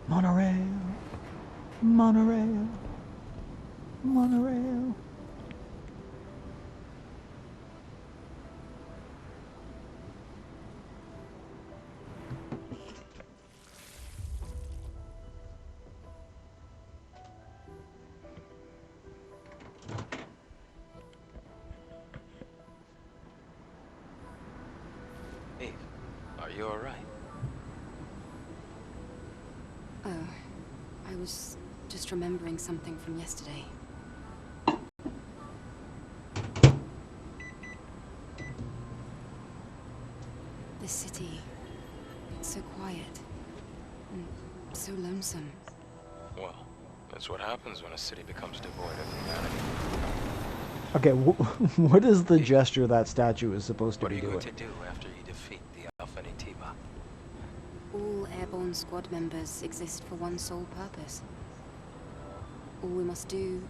Monorail, monorail, monorail. Eve, are you alright? Oh, I was just remembering something from yesterday. This city, it's so quiet and so lonesome. Well, that's what happens when a city becomes devoid of humanity. Okay, what is the gesture that statue is supposed to What are be you doing? going to do after you defeat the Alpha Natiba? All airborne squad members exist for one sole purpose. All we must do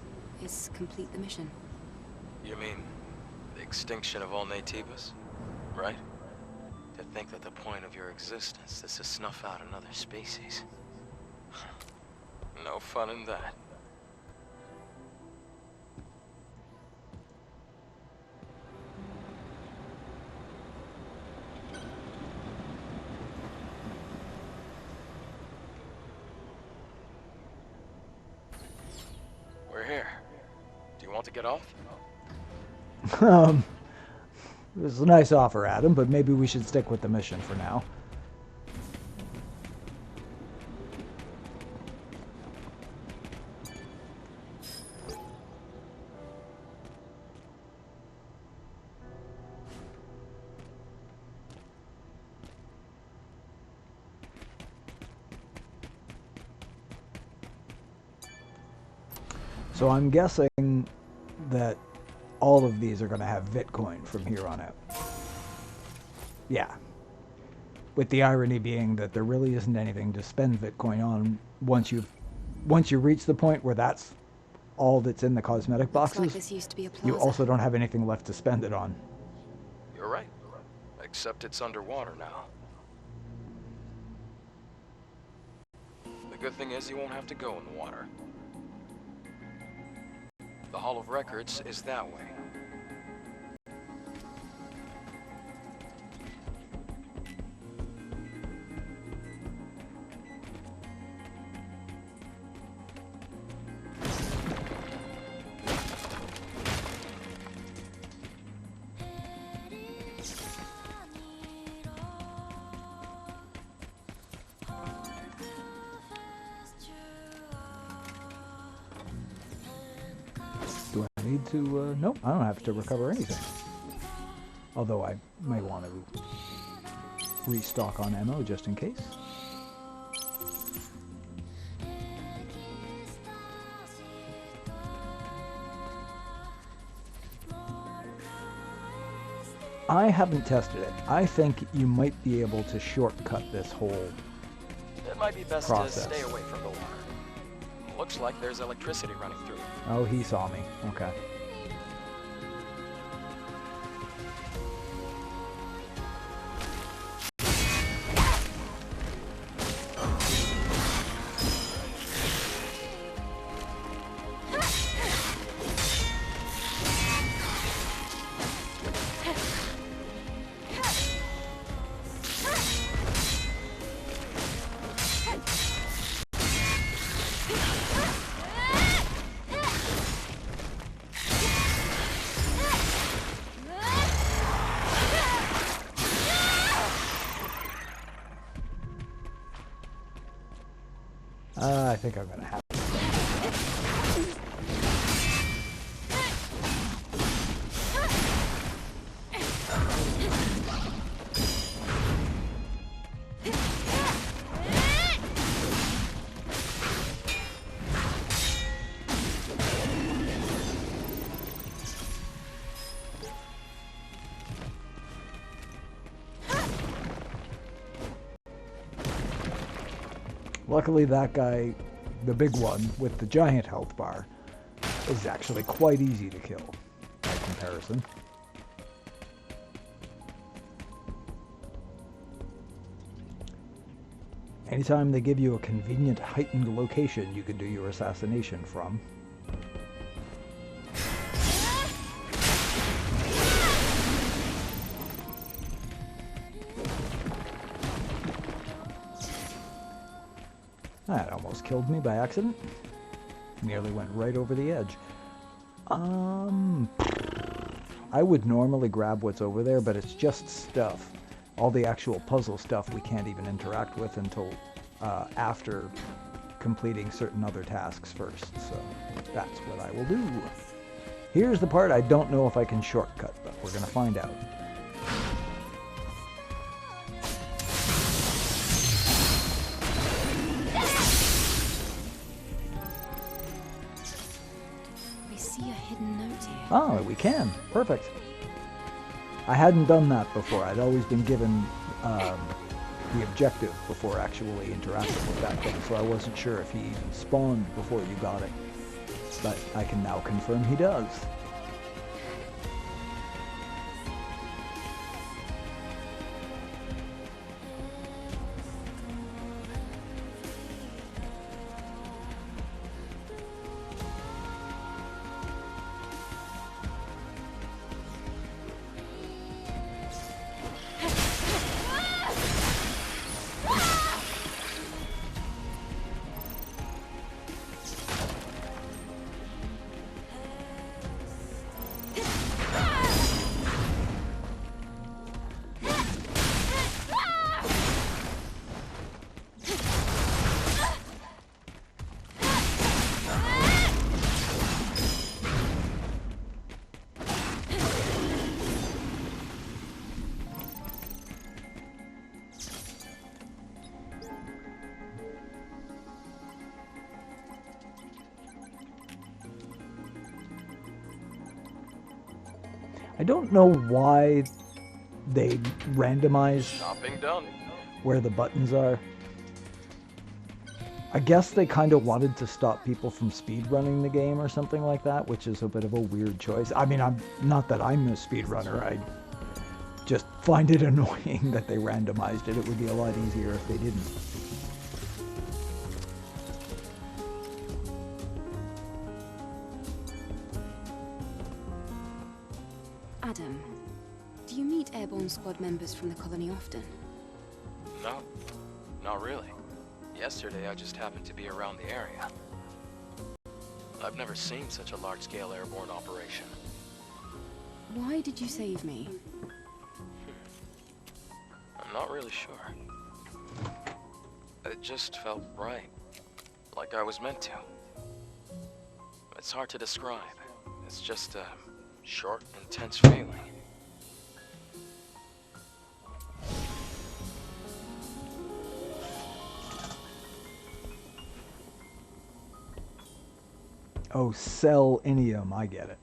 is complete the mission. You mean the extinction of all Natibas? Right? To think that the point of your existence is to snuff out another species. No fun in that. We're here. Do you want to get off? Um, it was a nice offer, Adam, but maybe we should stick with the mission for now. So I'm guessing that all of these are going to have Bitcoin from here on out. Yeah. With the irony being that there really isn't anything to spend Bitcoin on once you reach the point where that's all that's in the cosmetic Looks like boxes. this used to be a plaza. You also don't have anything left to spend it on. You're right. Except it's underwater now. The good thing is you won't have to go in the water. The Hall of Records is that way. Do I need to, nope, I don't have to recover anything. Although I may want to restock on ammo just in case. I haven't tested it. I think you might be able to shortcut this whole It might be best process. to stay away from the water. Looks like there's electricity running through it. Oh, he saw me. Okay. I think I'm gonna have to. Luckily, that guy, the big one with the giant health bar, is actually quite easy to kill by comparison. Anytime they give you a convenient heightened location you can do your assassination from. That almost killed me by accident. Nearly went right over the edge. I would normally grab what's over there, but it's just stuff. All the actual puzzle stuff we can't even interact with until after completing certain other tasks first. So that's what I will do. Here's the part I don't know if I can shortcut, but we're going to find out. Oh, we can. Perfect. I hadn't done that before. I'd always been given the objective before actually interacting with that thing, so I wasn't sure if he even spawned before you got it. But I can now confirm he does. I don't know why they randomize Shopping done. where the buttons are. I guess they kind of wanted to stop people from speedrunning the game or something like that, which is a bit of a weird choice. I mean, I'm not that I'm a speedrunner. I just find it annoying that they randomized it. It would be a lot easier if they didn't. Adam, do you meet airborne squad members from the colony often? No, not really. Yesterday I just happened to be around the area. I've never seen such a large-scale airborne operation. Why did you save me? I'm not really sure. It just felt right. Like I was meant to. It's hard to describe. It's just a short, intense feeling. Oh, selenium, I get it.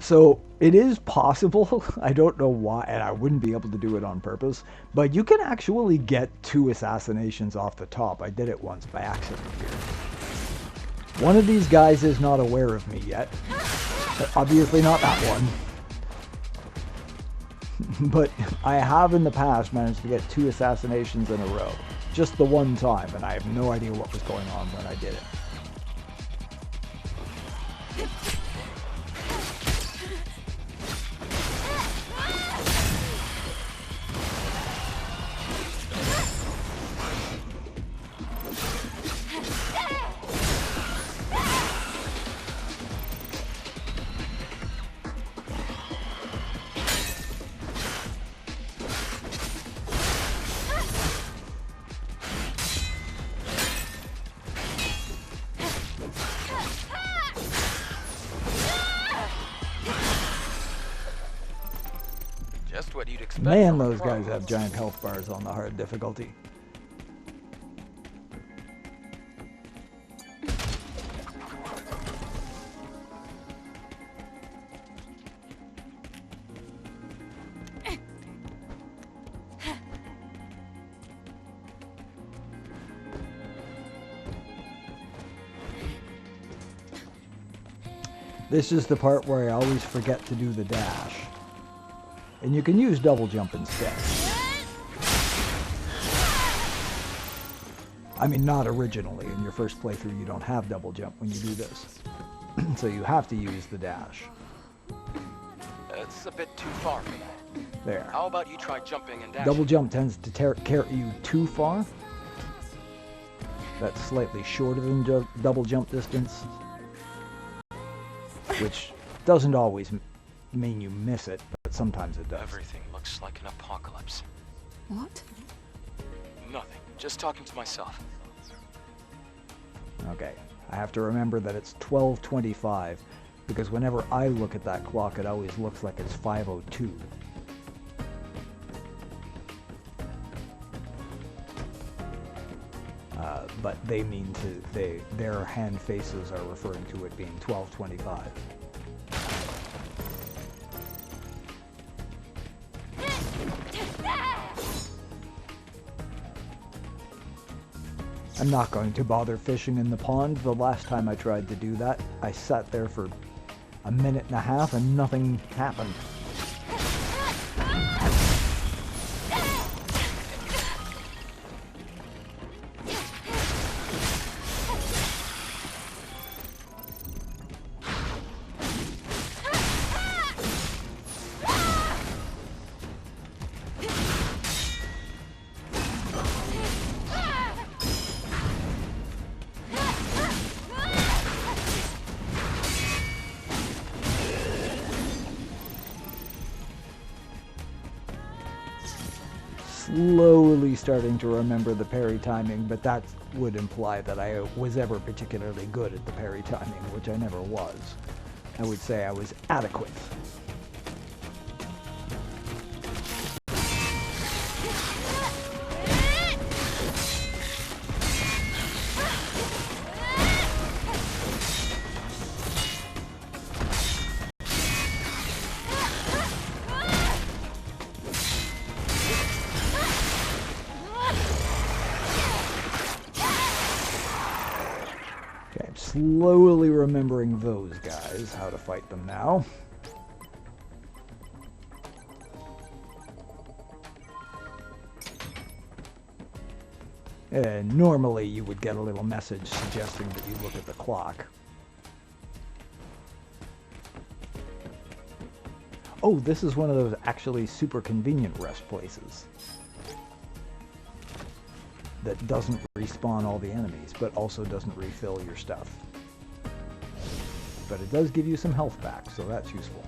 So it is possible, I don't know why, and I wouldn't be able to do it on purpose, but you can actually get 2 assassinations off the top. I did it once by accident here. One of these guys is not aware of me yet. Obviously not that one. But I have in the past managed to get 2 assassinations in a row. Just the one time, and I have no idea what was going on when I did it. Just what you'd expect. Man, from a those pro. guys have giant health bars on the hard difficulty. This is the part where I always forget to do the dash. And you can use double jump instead. I mean, not originally. In your first playthrough, you don't have double jump when you do this. So you have to use the dash. It's a bit too far for that. There. How about you try jumping and dashing? Double jump tends to carry you too far. That's slightly shorter than double jump distance. Which doesn't always mean you miss it, but sometimes it does. Everything looks like an apocalypse. What? Nothing. Just talking to myself. Okay. I have to remember that it's 12:25, because whenever I look at that clock, it always looks like it's 5:02. But they mean their hand faces are referring to it being 12:25. I'm not going to bother fishing in the pond. The last time I tried to do that, I sat there for a minute and a half and nothing happened. Slowly starting to remember the parry timing, but that would imply that I was ever particularly good at the parry timing, which I never was. I would say I was adequate. Slowly remembering those guys, how to fight them now. And normally you would get a little message suggesting that you look at the clock. Oh, this is one of those actually super convenient rest places that doesn't respawn all the enemies, but also doesn't refill your stuff. But it does give you some health back, so that's useful.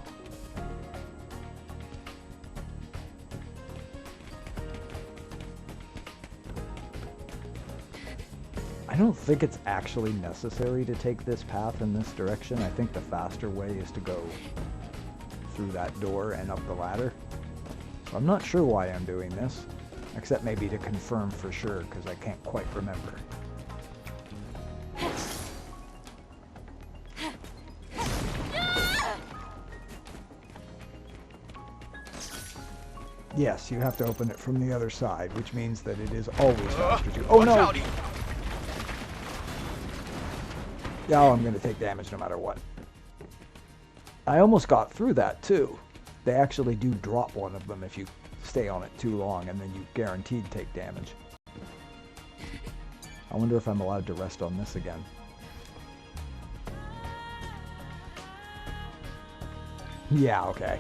I don't think it's actually necessary to take this path in this direction. I think the faster way is to go through that door and up the ladder. So I'm not sure why I'm doing this. Except maybe to confirm for sure, because I can't quite remember. Yes, you have to open it from the other side, which means that it is always faster to... Oh no! Oh, I'm going to take damage no matter what. I almost got through that too. They actually do drop one of them if you stay on it too long, and then you guaranteed take damage. I wonder if I'm allowed to rest on this again. Yeah, okay.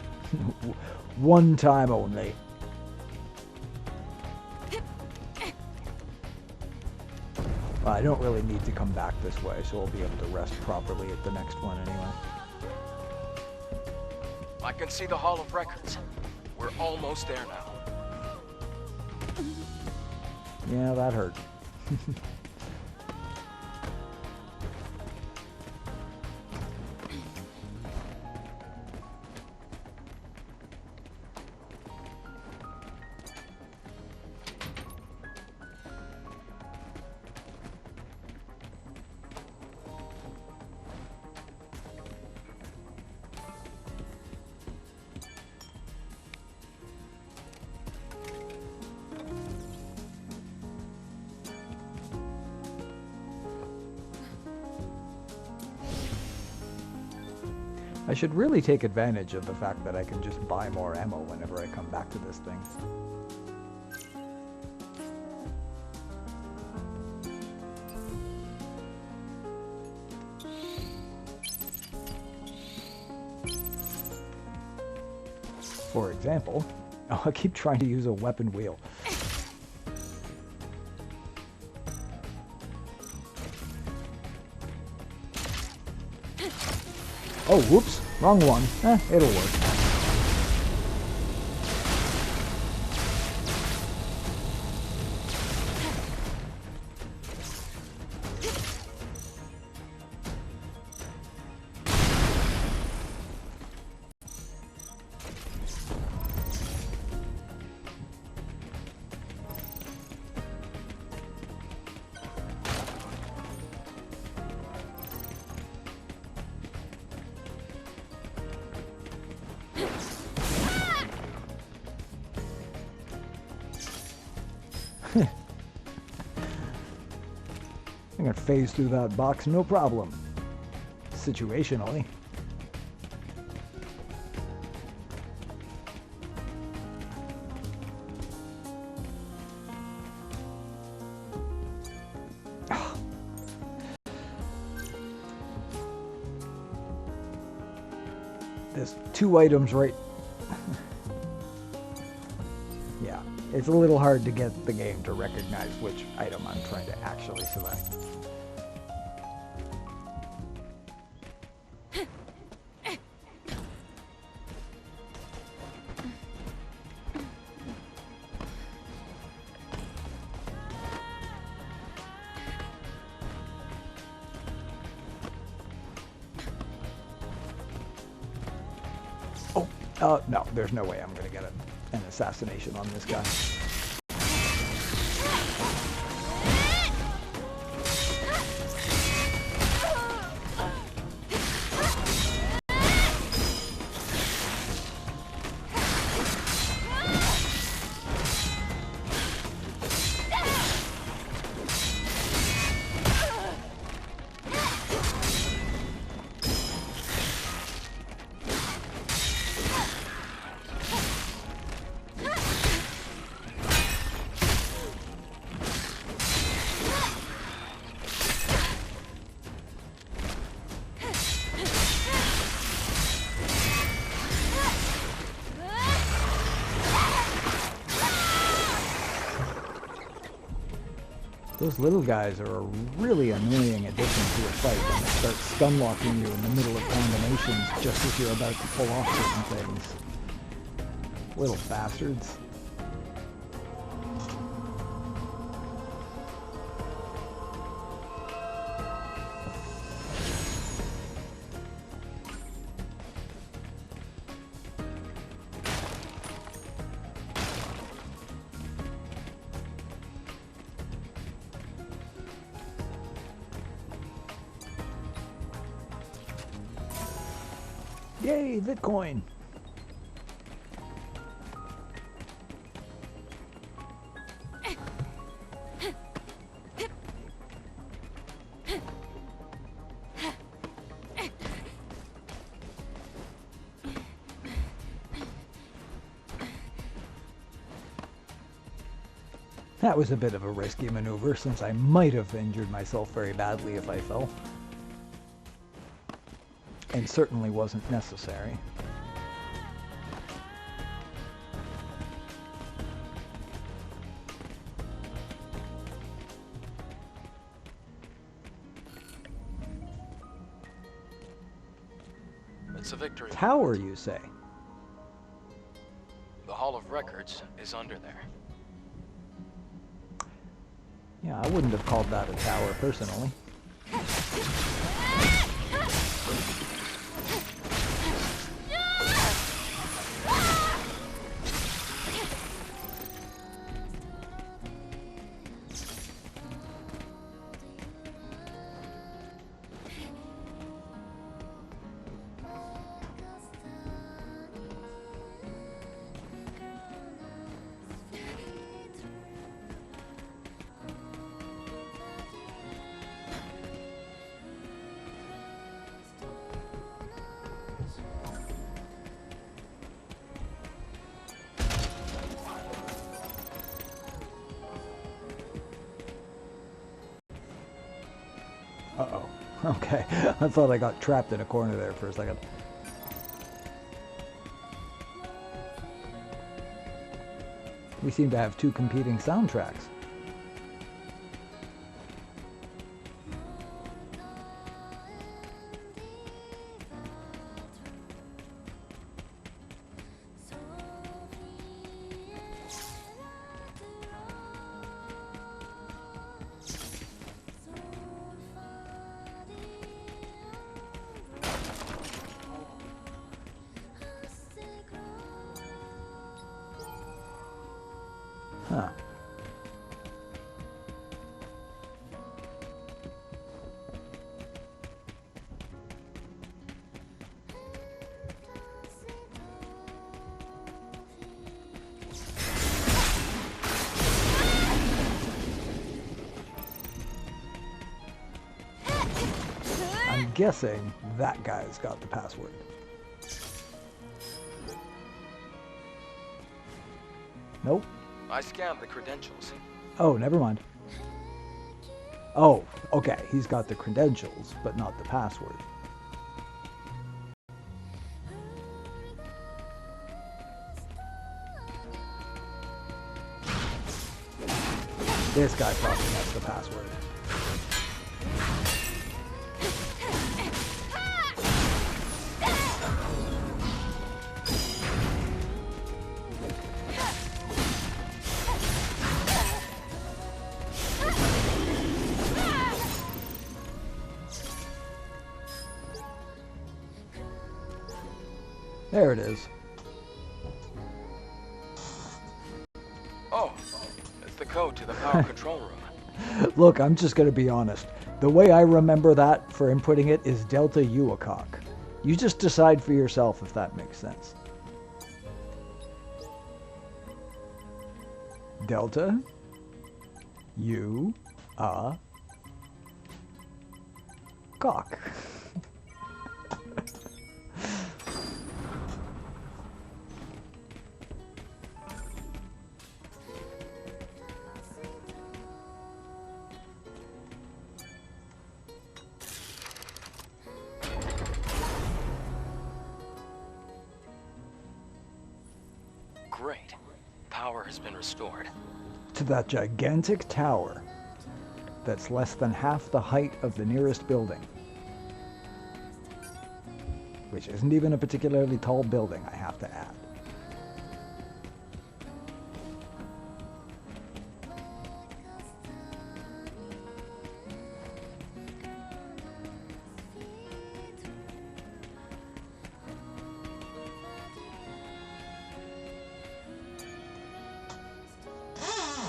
One time only. Well, I don't really need to come back this way, so I'll be able to rest properly at the next one anyway. I can see the Hall of Records. We're almost there now. Yeah, that hurt. I should really take advantage of the fact that I can just buy more ammo whenever I come back to this thing. For example, I keep trying to use a weapon wheel. Oh, whoops. Wrong one. It'll work. I can phase through that box, no problem. Situationally. There's 2 items right... Yeah, it's a little hard to get the game to recognize which item I'm trying to actually select. No, there's no way I'm going to get an assassination on this guy. Those little guys are a really annoying addition to a fight when they start stun-locking you in the middle of combinations just as you're about to pull off certain things. Little bastards. Yay, Bitcoin! That was a bit of a risky maneuver, since I might have injured myself very badly if I fell. And certainly wasn't necessary. It's a victory. Tower, you say? The Hall of Records is under there. Yeah, I wouldn't have called that a tower personally. Okay, I thought I got trapped in a corner there for a second. We seem to have two competing soundtracks. Huh. I'm guessing that guy's got the password. Nope. I scanned the credentials. Oh, never mind. Oh, okay. He's got the credentials, but not the password. This guy probably has the password. There it is. Oh, it's the code to the power control room. Look, I'm just going to be honest. The way I remember that for inputting it is Delta Uacock. You just decide for yourself if that makes sense. Delta U-A cock. Great. Power has been restored. To that gigantic tower that's less than half the height of the nearest building. Which isn't even a particularly tall building, I have to add.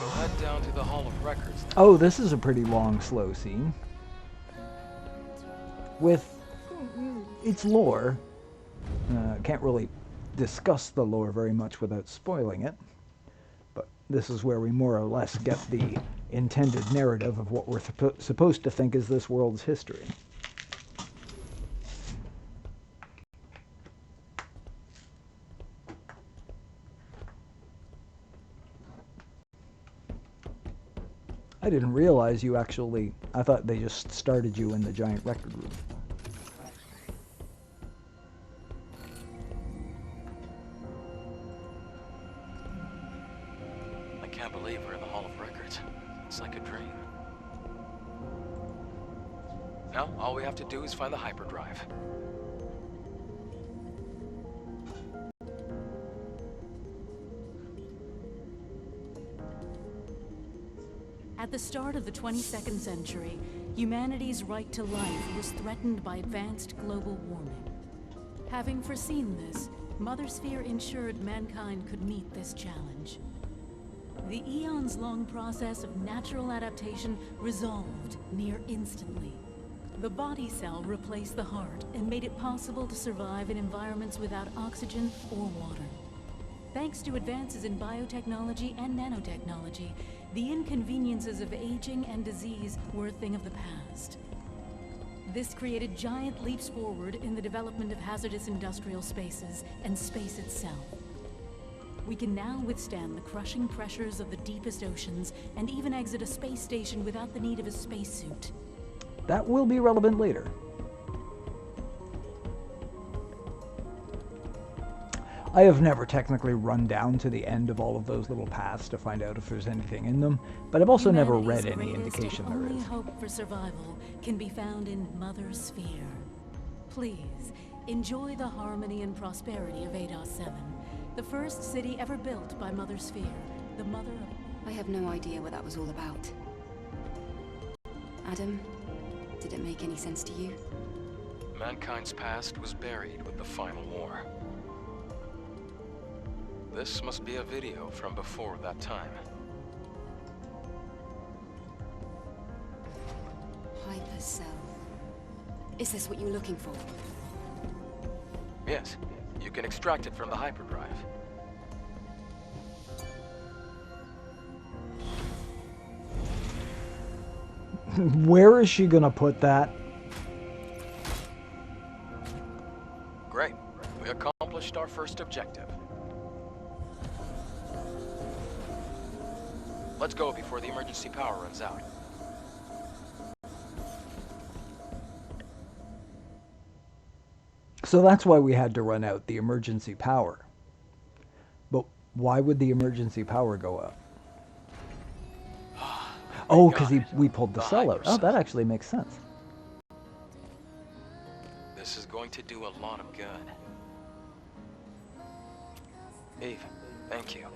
We'll head down to the Hall of Records now. Oh, this is a pretty long, slow scene. With its lore. Can't really discuss the lore very much without spoiling it. But this is where we more or less get the intended narrative of what we're supposed to think is this world's history. I didn't realize you actually... I thought they just started you in the giant record room. I can't believe we're in the Hall of Records. It's like a dream. Now, all we have to do is find the hyperdrive. At the start of the 22nd century, humanity's right to life was threatened by advanced global warming. Having foreseen this, Mother Sphere ensured mankind could meet this challenge. The eons-long process of natural adaptation resolved near instantly. The body cell replaced the heart and made it possible to survive in environments without oxygen or water. Thanks to advances in biotechnology and nanotechnology, the inconveniences of aging and disease were a thing of the past. This created giant leaps forward in the development of hazardous industrial spaces and space itself. We can now withstand the crushing pressures of the deepest oceans and even exit a space station without the need of a spacesuit. that will be relevant later. I have never technically run down to the end of all of those little paths to find out if there's anything in them, but I've also never read any indication there only is. Hope for survival can be found in Mother Sphere. Please, enjoy the harmony and prosperity of 8-7, the first city ever built by Mother Sphere, the mother of... I have no idea what that was all about. Adam, did it make any sense to you? Mankind's past was buried with the final war. This must be a video from before that time. Hypercell. Is this what you're looking for? Yes, you can extract it from the hyperdrive. Where is she gonna put that? Great. We accomplished our first objective. Let's go before the emergency power runs out. So that's why we had to run out the emergency power. But why would the emergency power go out? Oh, because we pulled the cell out. Oh, that actually makes sense. This is going to do a lot of good. Eve, thank you.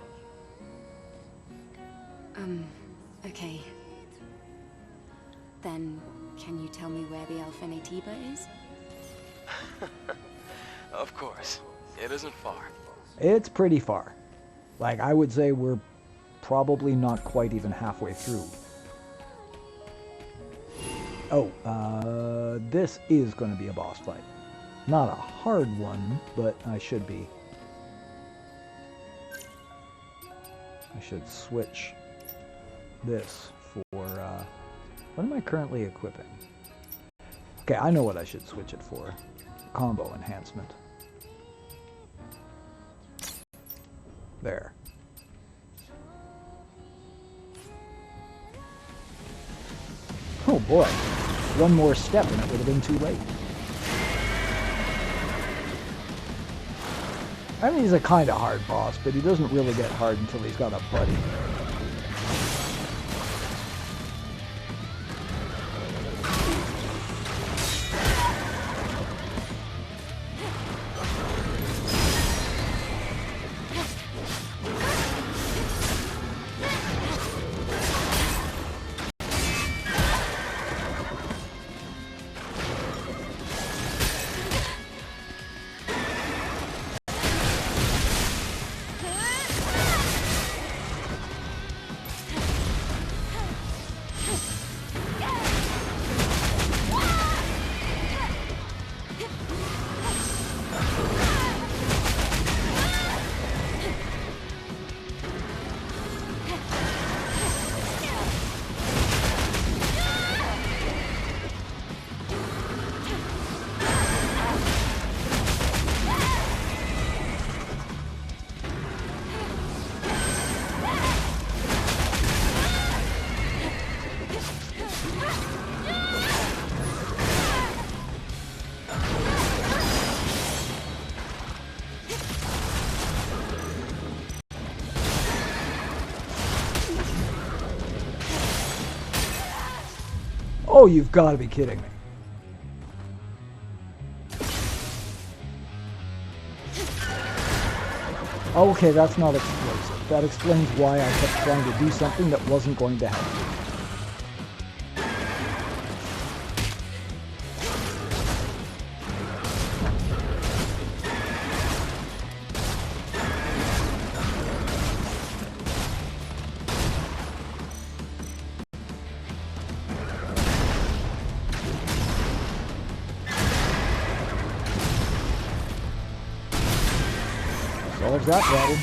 Okay. Then, can you tell me where the Alpha Natiba is? Of course. It isn't far. It's pretty far. Like, I would say we're probably not quite even halfway through. Oh, this is going to be a boss fight. Not a hard one, but I should be. I should switch this for, what am I currently equipping? Okay, I know what I should switch it for. Combo enhancement. There. Oh boy. One more step and it would have been too late. I mean, he's a kind of hard boss, but he doesn't really get hard until he's got a buddy. Oh, you've got to be kidding me. Okay, that's not explosive. That explains why I kept trying to do something that wasn't going to help. Solves that problem.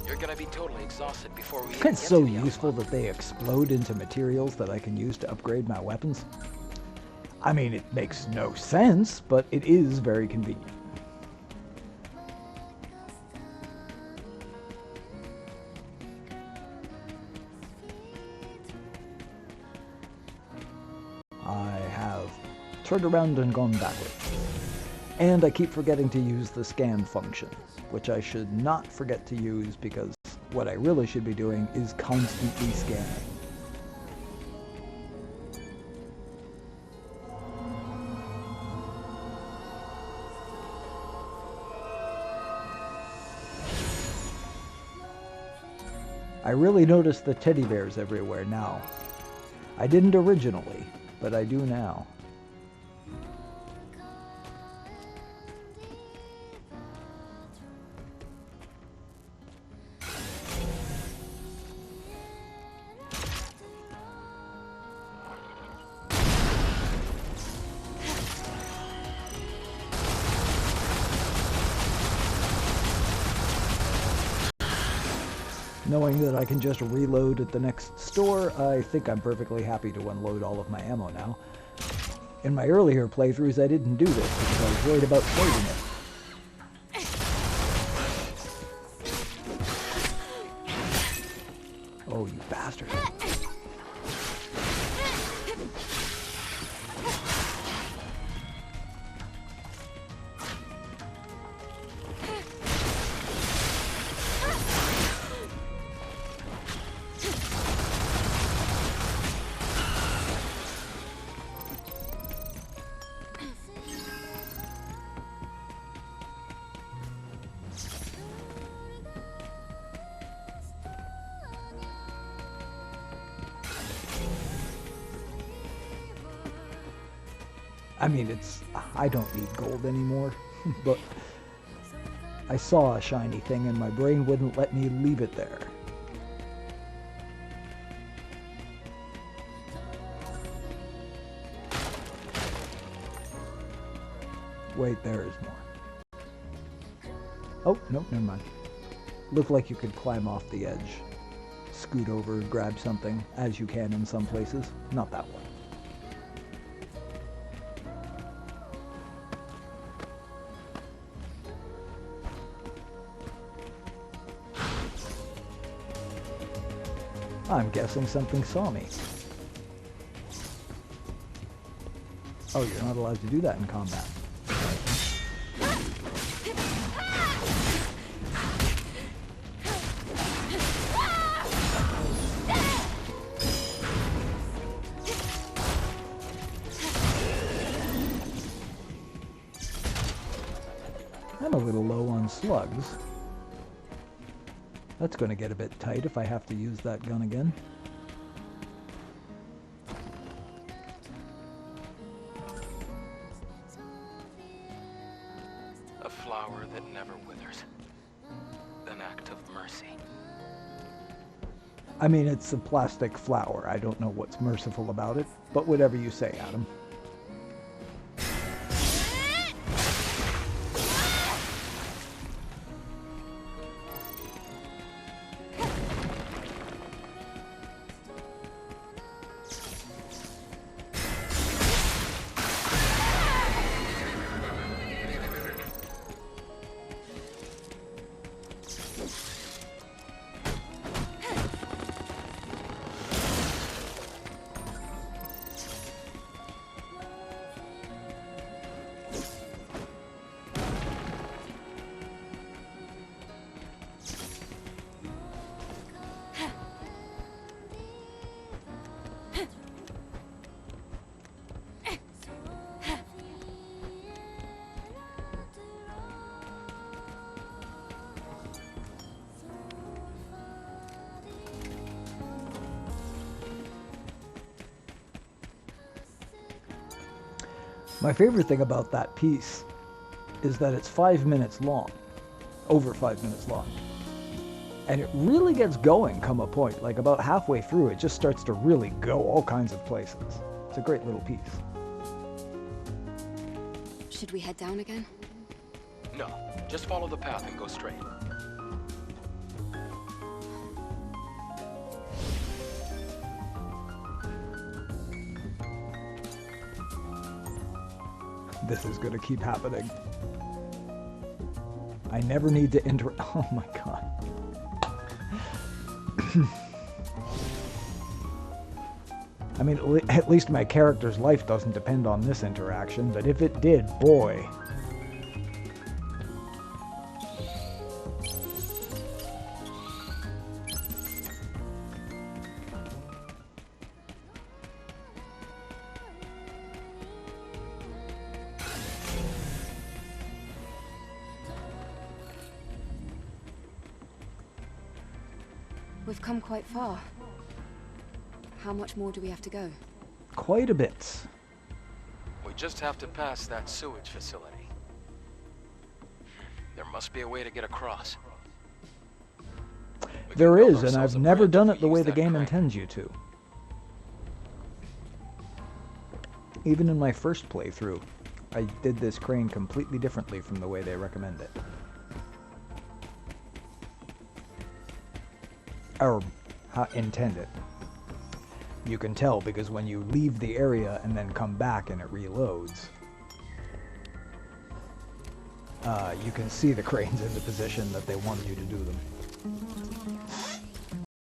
You're gonna gonna be totally exhausted before we even It's get so to the useful outpost. that they explode into materials that I can use to upgrade my weapons. I mean, it makes no sense, but it is very convenient. I have turned around and gone backwards. And I keep forgetting to use the scan function, which I should not forget to use because what I really should be doing is constantly scanning. I really notice the teddy bears everywhere now. I didn't originally, but I do now. Knowing that I can just reload at the next store, I think I'm perfectly happy to unload all of my ammo now. In my earlier playthroughs, I didn't do this because I was worried about trading it. Oh, you bastard. I mean, I don't need gold anymore, but I saw a shiny thing and my brain wouldn't let me leave it there. Wait, there is more. Oh, nope, never mind. Looked like you could climb off the edge, scoot over, grab something, as you can in some places. Not that one. I'm guessing something saw me. Oh, you're not allowed to do that in combat. I'm a little low on slugs. That's going to get a bit tight if I have to use that gun again. A flower that never withers. An act of mercy. I mean, it's a plastic flower. I don't know what's merciful about it, but whatever you say, Adam. My favorite thing about that piece is that it's 5 minutes long, over 5 minutes long. And it really gets going come a point, like about halfway through, it just starts to really go all kinds of places. It's a great little piece. Should we head down again? No, just follow the path and go straight. this is going to keep happening. I never need to oh my god. I mean, at least my character's life doesn't depend on this interaction, but if it did, boy. We've come quite far. How much more do we have to go? Quite a bit. We just have to pass that sewage facility. There must be a way to get across. We There can build is, and ourselves I've a never bridge done if it the we way use the that game crane. intends you to. Even in my first playthrough, I did this crane completely differently from the way they recommend it. Or intend it. You can tell because when you leave the area and then come back and it reloads, you can see the cranes in the position that they wanted you to do them.